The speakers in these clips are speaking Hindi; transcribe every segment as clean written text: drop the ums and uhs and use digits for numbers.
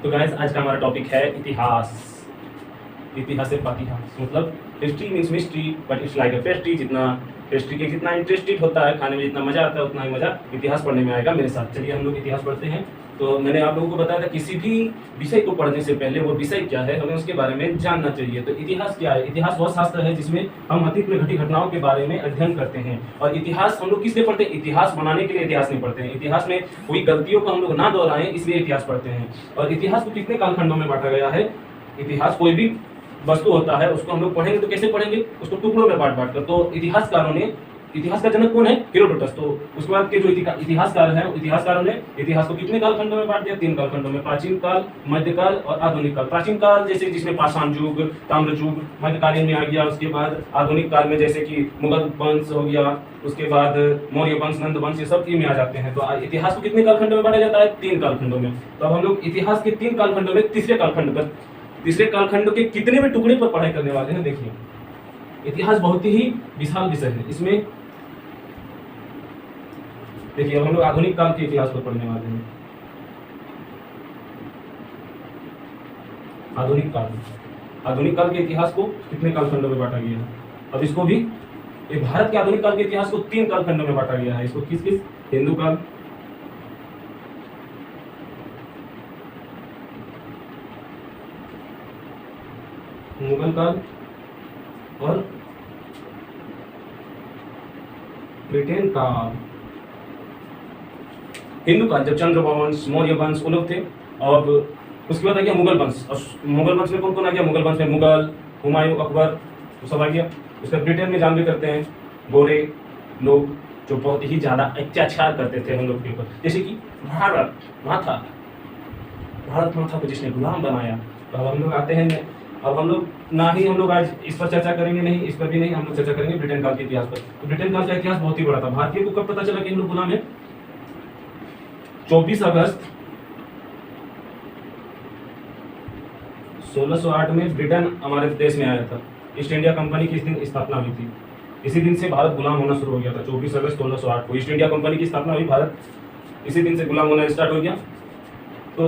तो गाइस आज का हमारा टॉपिक है इतिहास। इतिहास से फातिहास मतलब history means mystery but it's like a pastry. जितना पेस्ट्री के जितना इंटरेस्टेड होता है खाने में, जितना मजा आता है उतना ही मजा इतिहास पढ़ने में आएगा मेरे साथ। चलिए हम लोग इतिहास पढ़ते हैं। तो मैंने आप लोगों को बताया था किसी भी विषय को पढ़ने से पहले वो विषय क्या है हमें उसके बारे में जानना चाहिए। तो इतिहास क्या है? इतिहास वह शास्त्र है जिसमें हम अतीत में घटी घटनाओं के बारे में अध्ययन करते हैं। और इतिहास हम लोग किस लिए पढ़ते हैं? इतिहास बनाने के लिए इतिहास नहीं पढ़ते हैं। इतिहास में कोई गलतियों को हम लोग ना दोहराएं इसलिए इतिहास पढ़ते हैं। और इतिहास को कितने कालखंडों में बांटा गया है? इतिहास कोई भी वस्तु होता है उसको हम लोग पढ़ेंगे तो कैसे पढ़ेंगे? उसको टुकड़ों में बांट कर। तो इतिहासकारों ने, इतिहास का जनक कौन है? हेरोडोटस। तो उसके बाद के जो इतिहासकार हैं, इतिहासकारों ने इतिहास को कितने कालखंडों में बांट दिया? 3 कालखंडों में, प्राचीन काल, मध्यकाल और आधुनिक काल। प्राचीन काल जैसे जिसमें पाषाण युग, ताम्र युग, मध्यकालीन में आ गया। उसके बाद आधुनिक काल में जैसे कि मुगल वंश हो गया, उसके बाद मौर्य वंश, नंद वंश, ये सब में आ जाते हैं। तो इतिहास को कितने कालखंडों में बांटा जाता है? 3 कालखंडों में। तो अब हम लोग इतिहास के 3 कालखंडों में तीसरे कालखंड के कितने में टुकड़े पर पढ़ाई करने वाले हैं। देखिए इतिहास बहुत ही विशाल विषय है। इसमें देखिए अब हम लोग आधुनिक काल के इतिहास को पढ़ने वाले हैं। आधुनिक काल के इतिहास को कितने कालखंडों में बांटा गया है? अब इसको भी भारत के आधुनिक काल के इतिहास को 3 कालखंडों में बांटा गया है। इसको किस किस? हिंदू काल, मुगल काल और ब्रिटेन काल। हिंदू काल जब चंद्रवंश, मौर्य वंश वो लोग थे। और उसके बाद आ गया मुगल वंश। और मुगल वंश में कौन कौन आ गया? मुगल वंश में मुगल, हुमायूं, अकबर, वो सब आ गया। उसके ब्रिटेन में जान भी करते हैं गोरे लोग जो बहुत ही ज्यादा अत्याचार करते थे हम लोग के ऊपर। जैसे कि भारत माथा को जिसने गुलाम बनाया। तो अब हम लोग आते हैं, अब हम लोग ना ही हम लोग आज इस पर चर्चा करेंगे, नहीं इस पर भी नहीं, हम लोग चर्चा करेंगे ब्रिटेन काल के इतिहास पर। तो ब्रिटेन काल का इतिहास बहुत ही बड़ा था। भारतीय को कब पता चला कि हम लोग गुलाम है? 24 अगस्त 1608 में ब्रिटेन हमारे देश में आया था। ईस्ट इंडिया कंपनी की इस दिन स्थापना हुई थी। इसी दिन से भारत गुलाम होना शुरू हो गया था। 24 अगस्त 1608 को ईस्ट इंडिया कंपनी की स्थापना हुई, भारत इसी दिन से गुलाम होना स्टार्ट हो गया। तो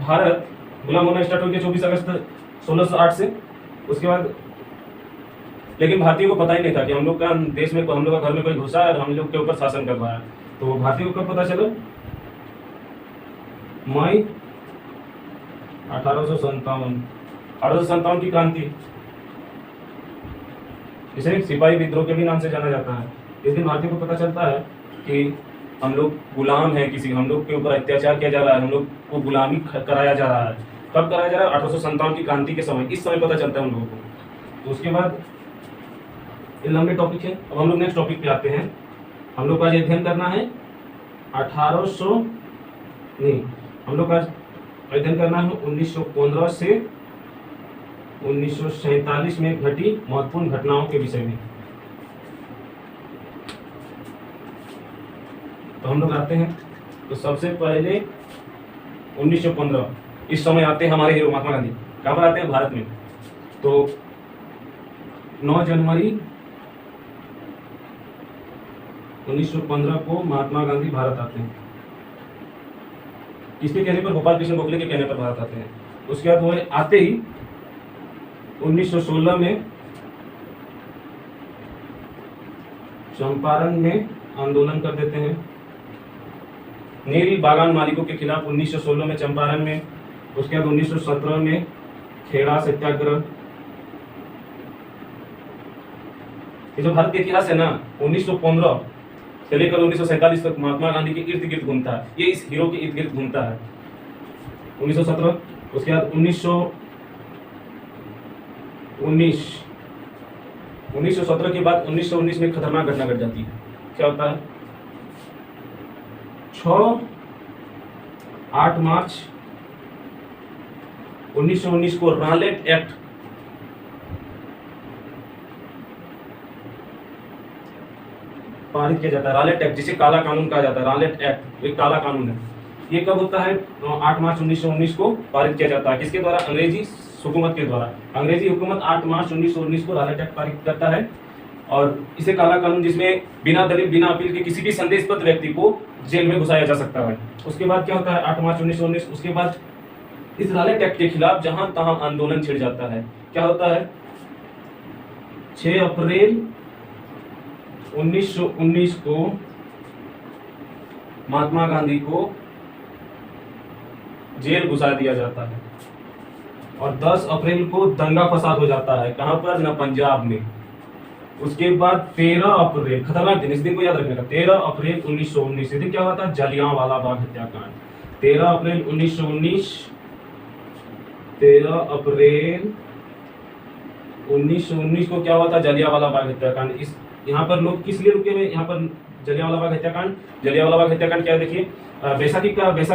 भारत गुलाम होना स्टार्ट हो गया 24 अगस्त 1608 से। उसके बाद लेकिन भारतीयों को पता ही नहीं था कि हम लोग का देश में, हम लोग का घर में कोई घुसा है और हम लोग के ऊपर शासन कर रहा है। तो भारतीयों को कब पता चला? मई 1857 की क्रांति, इसे सिपाही विद्रोह के भी नाम से जाना जाता है। इस दिन भारतीयों को पता चलता है कि हम लोग गुलाम हैं, किसी हम लोग के ऊपर अत्याचार किया जा रहा है, हम लोग को गुलामी कराया जा रहा है। कब कराया जा रहा है? 1857 की क्रांति के समय, इस समय पता चलता है हम लोगों को। तो उसके बाद ये लंबे टॉपिक है। अब हम लोग नेक्स्ट टॉपिक पे आते हैं। हम लोग का आज अध्ययन करना है 1915 से 1947 में घटी महत्वपूर्ण घटनाओं के विषय में। तो हम लोग आते हैं, तो सबसे पहले 1915 इस समय आते हैं हमारे हीरो महात्मा गांधी। कहाँ पर आते हैं? भारत में। तो 9 जनवरी 1915 को महात्मा गांधी भारत आते हैं। किसके कहने पर? गोपाल कृष्ण गोखले के कहने पर भारत आते हैं। उसके बाद वो आते ही 1916 में चंपारण में आंदोलन कर देते हैं। नील बागान मालिकों के खिलाफ 1916 में चंपारण में। उसके बाद 1917 में खेड़ा सत्याग्रह। ये जो भारत का इतिहास है ना, 1915 से लेकर 1947 तक महात्मा गांधी के इर्द गिर्द घूमता है। ये इस हीरो के इर्द गिर्द घूमता है। 1917, उसके बाद 1917 के बाद 1919 में खतरनाक घटना घट जाती है। क्या होता है? 8 मार्च 1919 को रॉलेट एक्ट पारित किया जाता है। रॉलेट एक्ट जिसे काला कानून कहा जाता है। रॉलेट एक्ट एक काला कानून है। ये कब होता है? 8 मार्च 1919 को पारित किया जाता है। किसके द्वारा? अंग्रेजी हुकूमत के द्वारा। अंग्रेजी हुकूमत 8 मार्च 1919 को रॉलेट एक्ट पारित करता है। और इसे काला कानून, जिसमें बिना दलील बिना अपील के किसी भी संदेशबद्ध व्यक्ति को जेल में घुसाया जा सकता है। उसके बाद क्या होता है? 8 मार्च 1919, उसके बाद इस रॉलेट एक्ट के खिलाफ जहां तहां आंदोलन छिड़ जाता है। क्या होता है? 6 अप्रैल 1919 को महात्मा गांधी को जेल घुसा दिया जाता है और 10 अप्रैल को दंगा फसाद हो जाता है। कहां पर? न पंजाब में। उसके बाद 13 अप्रैल, खतरनाक दिन, इस दिन को याद रखने का, 13 अप्रैल 1919, इस दिन क्या हुआ था? जलियांवाला बाग हत्याकांड। 13 अप्रैल 1919, 13 अप्रैल 1919 को क्या हुआ था? जलियांवाला बाग हत्याकांड। इस यहाँ पर लोग किस लिए रुके हुए? यहाँ पर जलियांवाला बाग हत्याकांड, जलियांवाला बाग हत्याकांड क्या है देखिए, बैसाख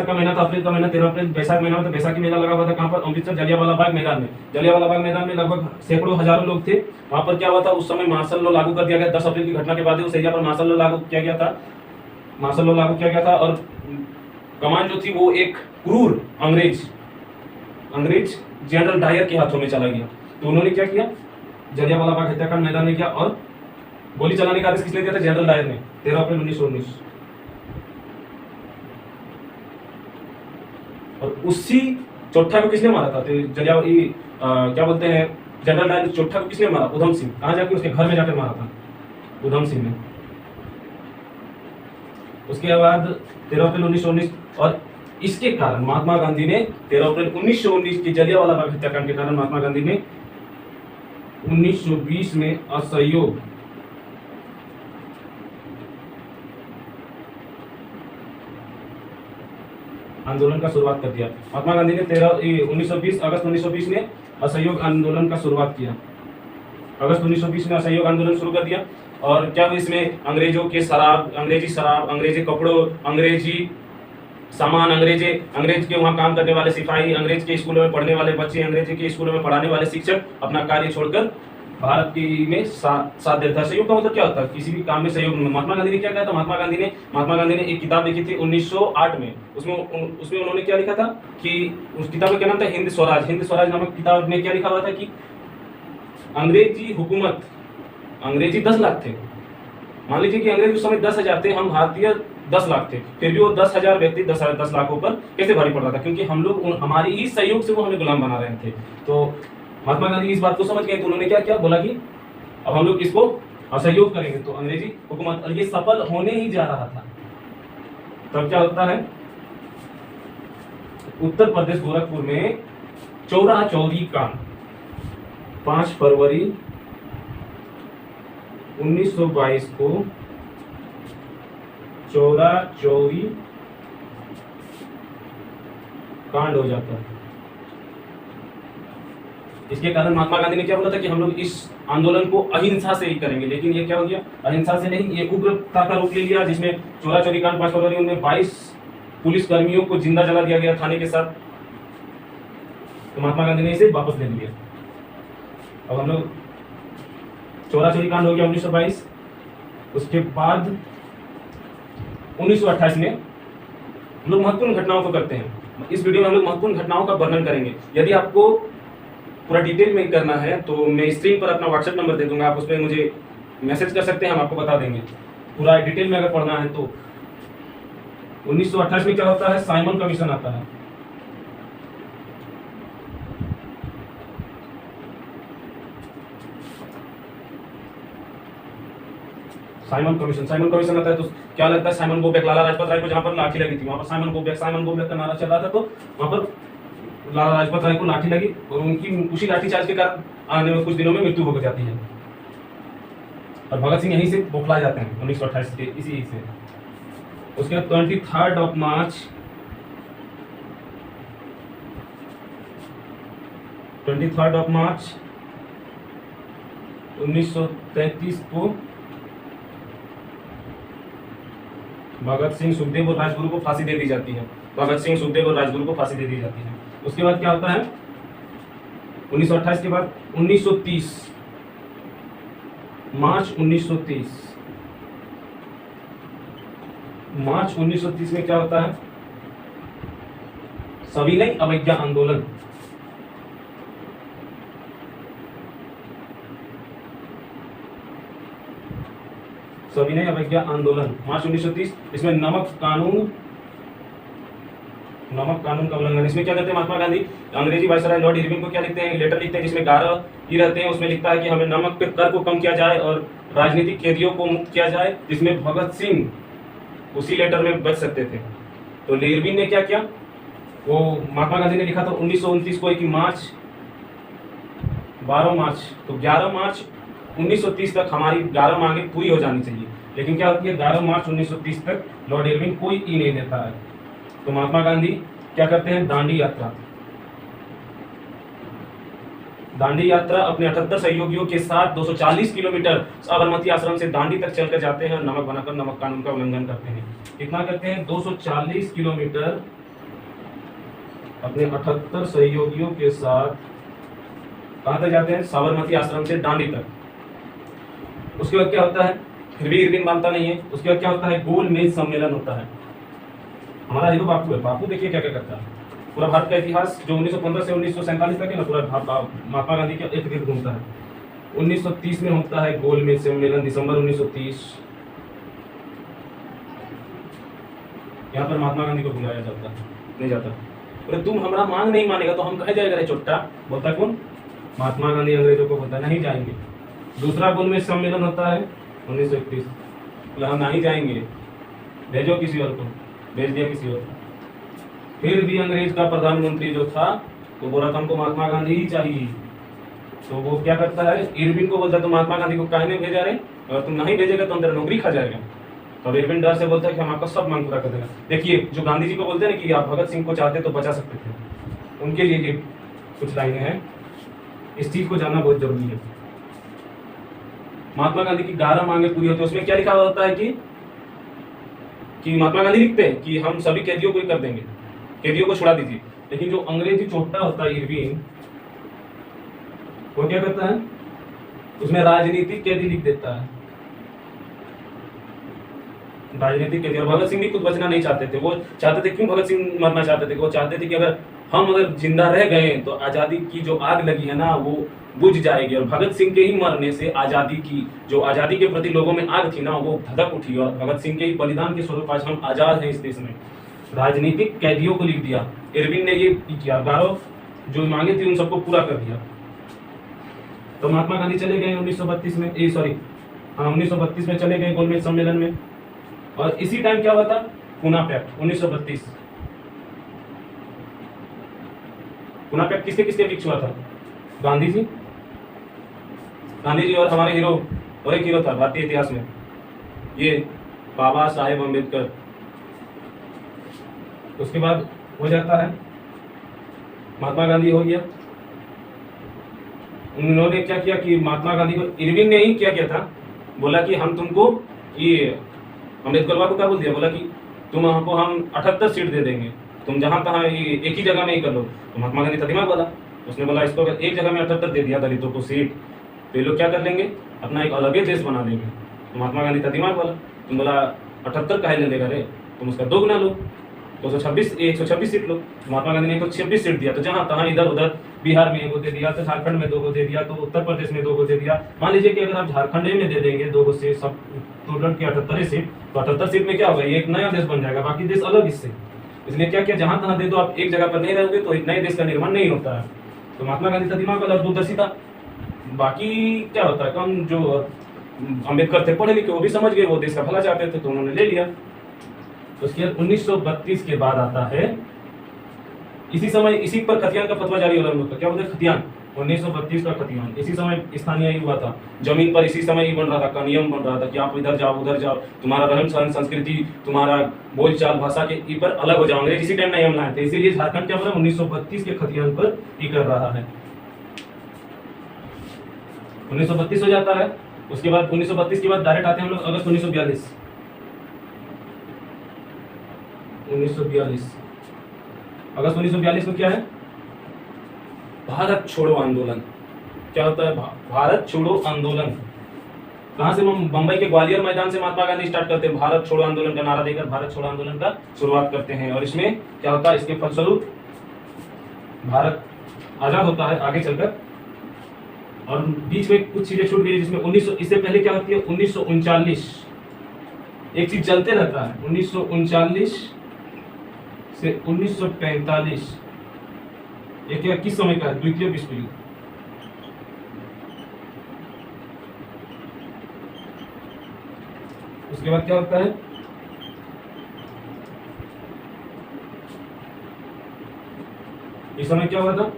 का महीना था, अप्रैल का महीना, 13 अप्रैल बैसाख महीना में, तो बैसाखी मेला लगा हुआ था। कहाँ पर? अमृतसर जलियांवाला बाग मैदान में। जलियांवाला बाग मैदान में लगभग सैकड़ों हजारों लोग थे। वहां पर क्या हुआ था? उस समय मार्शल लॉ लागू कर दिया गया। 10 अप्रैल की घटना के बाद उस एरिया पर मार्शल लॉ लागू किया गया था। मार्शल लॉ लागू किया गया था और कमान जो थी वो एक क्रूर अंग्रेज जनरल डायर के हाथों में चला गया। तो उन्होंने क्या किया? जलियांवाला बाग हत्याकांड मैदान में किया और गोली चलाने का आदेश किसने दिया था? जनरल डायर ने, 13 अप्रैल 1919। और उसी चौथा को किसने मारा था? तो क्या बोलते हैं, जनरल डायर चौथा को किसने मारा? उधम सिंह। कहाँ जाके? उसके घर में जाकर मारा था उधम सिंह ने। उसके बाद 13 अप्रैल 1919, और इसके कारण महात्मा गांधी ने 13 अप्रैल 1919 की जलियांवाला बाग हत्याकांड के कारण महात्मा गांधी ने 1920 में असहयोग आंदोलन का शुरुआत कर दिया। महात्मा गांधी ने 1920 अगस्त 1920 में असहयोग आंदोलन का शुरुआत किया। अगस्त 1920 में असहयोग आंदोलन शुरू कर दिया। और क्या हुआ इसमें? अंग्रेजी शराब, अंग्रेजी कपड़ों, अंग्रेजी सामान, अंग्रेज के वहाँ काम करने वाले सिपाही, अंग्रेज के स्कूलों में पढ़ने वाले बच्चे, अंग्रेजी के स्कूलों में पढ़ाने वाले शिक्षक अपना कार्य छोड़कर भारत की में साथ देता है। सहयोग का मतलब क्या होता है? किसी भी काम में सहयोग। महात्मा गांधी ने क्या कहा था? महात्मा गांधी ने एक किताब लिखी थी 1908 में। उसमें उन्होंने क्या लिखा था कि उस किताब का क्या नाम था? हिंद स्वराज नामक किताब में क्या लिखा हुआ था कि अंग्रेजी हुकूमत, अंग्रेजी 10 लाख थे। मान लीजिए कि अंग्रेज उस समय 10,000 थे, हम भारतीय 10 लाख थे, फिर भी वो 10,000 व्यक्ति 10 लाखों पर कैसे भारी पड़ रहा था? क्योंकि हम लोग हमारी ही सहयोग से वो हमें गुलाम बना रहे थे। तो महात्मा गांधी इस बात को समझ गए, तो उन्होंने क्या किया? बोला कि अब हम लोग इसको असहयोग करेंगे, तो अंग्रेजी हुकूमत, और ये सफल होने ही जा रहा था। तब क्या होता है? उत्तर प्रदेश गोरखपुर में चौरा चौरी कांड 5 फरवरी 1922 को चौरा चौरी कांड हो जाता है। इसके कारण महात्मा गांधी ने क्या बोला था कि हम लोग इस आंदोलन को अहिंसा से ही करेंगे, लेकिन ये क्या हो गया? अहिंसा से नहीं, ये उग्रता का रूप ले लिया, जिसमें चौरा चौरी कांड 5 फरवरी में 22 पुलिस कर्मियों को जिंदा जला दिया गया थाने के साथ। तो महात्मा गांधी ने इसे वापस ले लिया। अब हम लोग चौरा चौरी कांड हो गया 1922। उसके बाद 1928 में हम लोग महत्वपूर्ण घटनाओं को करते हैं। इस वीडियो में हम लोग महत्वपूर्ण घटनाओं का वर्णन करेंगे। यदि आपको पूरा डिटेल में करना है तो मैं स्क्रीन पर अपना व्हाट्सएप नंबर दे दूंगा, आप उस पर मुझे मैसेज कर सकते हैं, हम आपको बता देंगे पूरा डिटेल में अगर पढ़ना है तो। 1928 में क्या होता है? साइमन कमीशन आता है। साइमन कमीशन आता है तो क्या लगता है? साइमन गोबैक, लाला लाजपत राय को जहां पर लाठी लगी थी वहां पर साइमन गोबैक का नारा चल रहा था, तो वहां पर लाला लाजपत राय को लाठी लगी और उनकी उसी लाठीचार्ज के कारण आने में कुछ दिनों में मृत्यु हो जाती है। और भगत सिंह यहीं से बौखला जाते हैं 1928 के इसी से। उसके बाद 23 मार्च 1933 को भगत सिंह, सुखदेव और राजगुरु को फांसी दे दी जाती है। उसके बाद क्या होता है? 1928 के बाद 1930 मार्च 1930 में क्या होता है? सविनय अवज्ञा आंदोलन। मार्च 1930। इसमें नमक कानून नमक कानून का उल्लंघन। इसमें क्या करते हैं महात्मा गांधी, अंग्रेजी वायसराय लॉर्ड इरविन को क्या लिखते हैं, लेटर लिखते हैं जिसमें 11 ही रहते हैं। उसमें लिखता है कि हमें नमक पे कर को कम किया जाए और राजनीतिक कैदियों को मुक्त किया जाए, जिसमें भगत सिंह उसी लेटर में बच सकते थे। तो इरविन ने क्या किया, वो महात्मा गांधी ने लिखा था 1929 को कि 12 मार्च, तो 11 मार्च 1930 तक हमारी 11 मांगे पूरी हो जानी चाहिए। लेकिन क्या होती है, 11 मार्च 1930 तक लॉर्ड इरविन कोई ई नहीं देता है। तो महात्मा गांधी क्या करते हैं, दांडी यात्रा। दांडी यात्रा अपने 78 सहयोगियों के साथ 240 किलोमीटर साबरमती आश्रम से दांडी तक चलकर जाते हैं और नमक बनाकर नमक कानून का उल्लंघन करते हैं। कितना करते हैं, 240 किलोमीटर अपने 78 सहयोगियों के साथ कहां तक जाते हैं, साबरमती आश्रम से दांडी तक। उसके बाद क्या होता है, फिर भी इरविन मानता नहीं है। उसके बाद क्या होता है, गोलमेज सम्मेलन होता है। हमारा हीरो बापू है। बापू देखिए क्या क्या करता है, पूरा भारत का इतिहास जो 1915 से 1947 तक है ना, पूरा महात्मा गांधी के इर्द गिर्द घूमता है। 1930 में होता है गोलमेज सम्मेलन, दिसंबर 1930। यहाँ पर महात्मा गांधी को बुलाया जाता है, नहीं जाता। बोले तुम हमारा मांग नहीं मानेगा तो हम कहे जाएगा रे चोट्टा, बोलता कौन, महात्मा गांधी अंग्रेजों को बोलता नहीं जाएंगे। दूसरा गोलमेज सम्मेलन होता है 1931, बोला हम नहीं जाएंगे, भेजो किसी और को, भेज दिया किसी और को। फिर भी अंग्रेज का प्रधानमंत्री जो था वो बोला था हमको महात्मा गांधी ही चाहिए। तो वो क्या करता है, इरविन को बोलता है तुम महात्मा गांधी को काहे नहीं भेजा रहे, अगर तुम नहीं भेजेगा तो हम तेरा नौकरी खा जाएगा। तो इरविन डर से बोलता है कि हम आपका सब मांग पूरा कर देगा। देखिए जो गांधी जी को बोलते हैं ना कि आप भगत सिंह को चाहते तो बचा सकते थे, उनके लिए ये कुछ लाइनें हैं, इस चीज को जानना बहुत जरूरी है। महात्मा गांधी की 11 मांगे पूरी होती है। उसमें क्या लिखा होता है कि महात्मा गांधी लिखते हैं कि हम सभी कैदियों को ही कर देंगे, कैदियों को छुड़ा दीजिए। लेकिन जो अंग्रेजी चोट्टा होता है इरविन, वो क्या करता है, उसमें राजनीतिक कैदी लिख देता है, राजनीतिक कैदी। और भगत सिंह भी कुछ बचना नहीं चाहते थे। वो चाहते थे, क्यों भगत सिंह मरना चाहते थे, वो चाहते थे कि अगर जिंदा रह गए तो आजादी की जो आग लगी है ना वो बुझ जाएगी। और भगत सिंह के ही मरने से आजादी के प्रति लोगों में आग थी ना वो धधक उठी, और भगत सिंह के ही बलिदान के स्वरूप आज हम आजाद हैं इस देश में। राजनीतिक कैदियों को लिख दिया। इरविन ने ये किया, 11 जो मांगे थी उन सबको पूरा कर दिया। तो महात्मा गांधी चले गए 1932 में, 1932 में चले गए गोलमेज सम्मेलन में। और इसी टाइम क्या हुआ था, पूना पैक्ट 1932। पूना पैक्ट किसके किसके बीच हुआ था, गांधी जी और हमारे हीरो, और एक हीरो था भारतीय इतिहास में, ये बाबा साहेब अम्बेडकर। उसके बाद हो जाता है महात्मा गांधी हो गया। उन्होंने क्या किया कि महात्मा गांधी को इरविन ने ही क्या किया था, बोला कि हम तुमको ये अम्बेडकर को क्या बोल दिया, बोला कि तुम हमको हम 78 सीट दे देंगे, तुम जहां तहां एक ही जगह में ही कर लो। तो महात्मा गांधी का दिमाग बोला, उसने बोला इसको अगर एक जगह में 78 दे दिया दलितों को सीट, तो ये लोग क्या कर लेंगे, अपना एक अलग ही देश बना लेंगे। तो महात्मा गांधी का दिमाग बोला, तुम बोला 78 काहे ले लेगा रे, तुम उसका 2 गुना लो, 126 सीट लो। महात्मा गांधी ने 126 सीट दिया। तो जहां तहां इधर उधर, बिहार में 1 दे दिया, तो झारखंड में 2 दे दिया, तो उत्तर प्रदेश में 2 दे दिया। मान लीजिए कि अगर आप झारखंड में दे देंगे 2 से, सब टोटल के 78 सीट, तो 78 सीट में क्या होगा, ये एक नया देश बन जाएगा, बाकी देश अलग इससे। इसलिए क्या किया, जहां तहां दे दो, आप एक जगह पर नहीं रहोगे तो एक नए देश का निर्माण नहीं होता है। तो महात्मा गांधी का दिमाग अलग दूरदर्शी था। बाकी क्या होता है, कम जो अम्बेडकर थे पढ़े लिखे, वो भी समझ गए, वो देश का भला चाहते थे, तो उन्होंने ले लिया। उसके बाद 1932 के बाद आता है, इसी समय इसी पर खतियान का फतवा जारी हो रहा है। क्या बोलते हैं, खतियान 1932 का खतियान इसी समय स्थानीय ही हुआ था। जमीन पर इसी समय ही बन रहा था, का नियम बन रहा था कि आप इधर जाओ उधर जाओ, तुम्हारा रहन सहन संस्कृति, तुम्हारा बोलचाल भाषा के पर अलग हो जाओ। अंग्रेज इसी टाइम नियम लाए थे, इसीलिए झारखंड क्या बोला 1932 के खतियान पर ही कर रहा है। 1932 हो जाता है। उसके बाद 1932 के बाद डायरेक्ट आते हैं हम लोग अगस्त 1942। 1942 अगस्त 1942 में क्या है, भारत छोड़ो आंदोलन। क्या होता है, भारत छोड़ो आंदोलन। कहां से, बंबई के ग्वालियर मैदान से महात्मा गांधी स्टार्ट करते हैं, भारत छोड़ो आंदोलन का नारा देकर भारत छोड़ो आंदोलन का शुरुआत करते हैं। और इसमें क्या होता है, इसके फलस्वरूप भारत आजाद होता है आगे चलकर। और बीच में कुछ चीजें छूट गई, जिसमें 1900, इससे पहले क्या होती है 1939, एक चीज चलते रहता है। 1939 से 1945, ये क्या किस समय का है? द्वितीय विश्व युद्ध। उसके बाद क्या होता है? इस समय क्या हुआ था?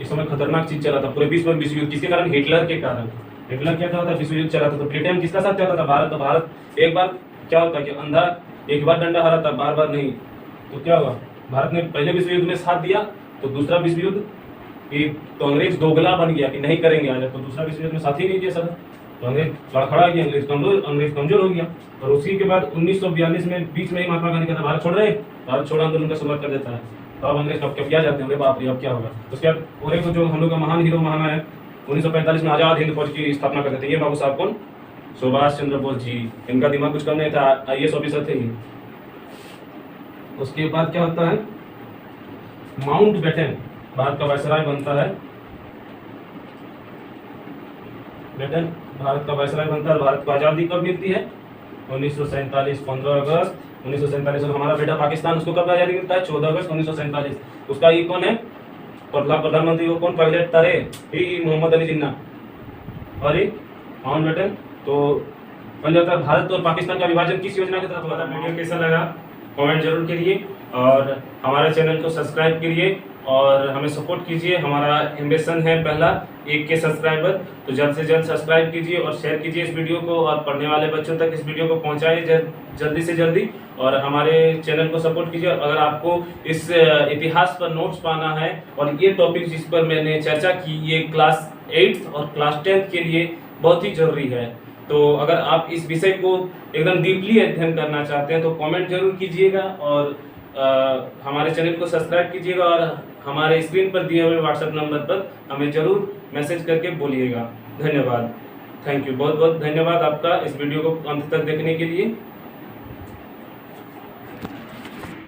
इस समय खतरनाक चीज चला था पूरे विश्व में, विश्व युद्ध। किसके कारण? हिटलर के कारण। हिटलर क्या था? विश्व युद्ध चला था। तो ब्रिटेन किसका साथ चाहता था? भारत। तो भारत एक बार क्या होता है कि अंधा एक बार डंडा हरा था, बार बार नहीं। तो क्या हुआ? भारत ने पहले विश्व युद्ध में साथ दिया, तो दूसरा विश्व युद्ध तो अंग्रेज दोगला बन गया कि नहीं करेंगे आज, तो दूसरा विश्व युद्ध में साथ ही नहीं दिया सर। तो अंग्रेज खड़ा गया, अंग्रेज कमजोर हो गया। और उसी के बाद 1942 में बीच में ही महात्मा गांधी कहता भारत छोड़ रहे, भारत छोड़ आंदोलन का शुरुआत कर देता है। तो अब अंग्रेज कब क्या जाते हैं, बाप रे अब क्या होगा। उसके बाद पूरे को जो हम लोग का महान हीरो महानायक 1945 में आजाद हिंद फौज की स्थापना कर देते हैं। ये बाबू साहब कौन? सुभाष चंद्र बोस जी। इनका दिमाग कुछ कम नहीं था, IAS ऑफिसर थे ही। उसके बाद क्या होता है? माउंट बेटन भारत का वायसराय बनता है। बेटन भारत का वायसराय बनता है। भारत को आजादी कब मिलती है? 1947, 15 अगस्त 1947। और हमारा बेटा पाकिस्तान, उसको कब आजादी मिलता है? 14 अगस्त 1947। उसका ये कौन है? प्रधानमंत्री वो कौन? पायलट तारे ही मोहम्मद अली जिन्ना। और माउंट बेटन। तो पहले होता है भारत और पाकिस्तान का विभाजन किस योजना के तहत हुआ था? वीडियो कैसा लगा कमेंट जरूर करिए, और हमारे चैनल को सब्सक्राइब करिए और हमें सपोर्ट कीजिए। हमारा एम्बिशन है पहला 1K सब्सक्राइबर, तो जल्द से जल्द सब्सक्राइब कीजिए और शेयर कीजिए इस वीडियो को, और पढ़ने वाले बच्चों तक इस वीडियो को पहुंचाइए जल्दी से जल्दी, और हमारे चैनल को सपोर्ट कीजिए। अगर आपको इस इतिहास पर नोट्स पाना है, और ये टॉपिक जिस पर मैंने चर्चा की ये क्लास 8th और क्लास 10th के लिए बहुत ही जरूरी है, तो अगर आप इस विषय को एकदम डीपली अध्ययन करना चाहते हैं तो कमेंट जरूर कीजिएगा, और हमारे चैनल को सब्सक्राइब कीजिएगा, और हमारे स्क्रीन पर दिए हुए व्हाट्सएप नंबर पर हमें जरूर मैसेज करके बोलिएगा। धन्यवाद, थैंक यू, बहुत बहुत धन्यवाद आपका इस वीडियो को अंत तक देखने के लिए।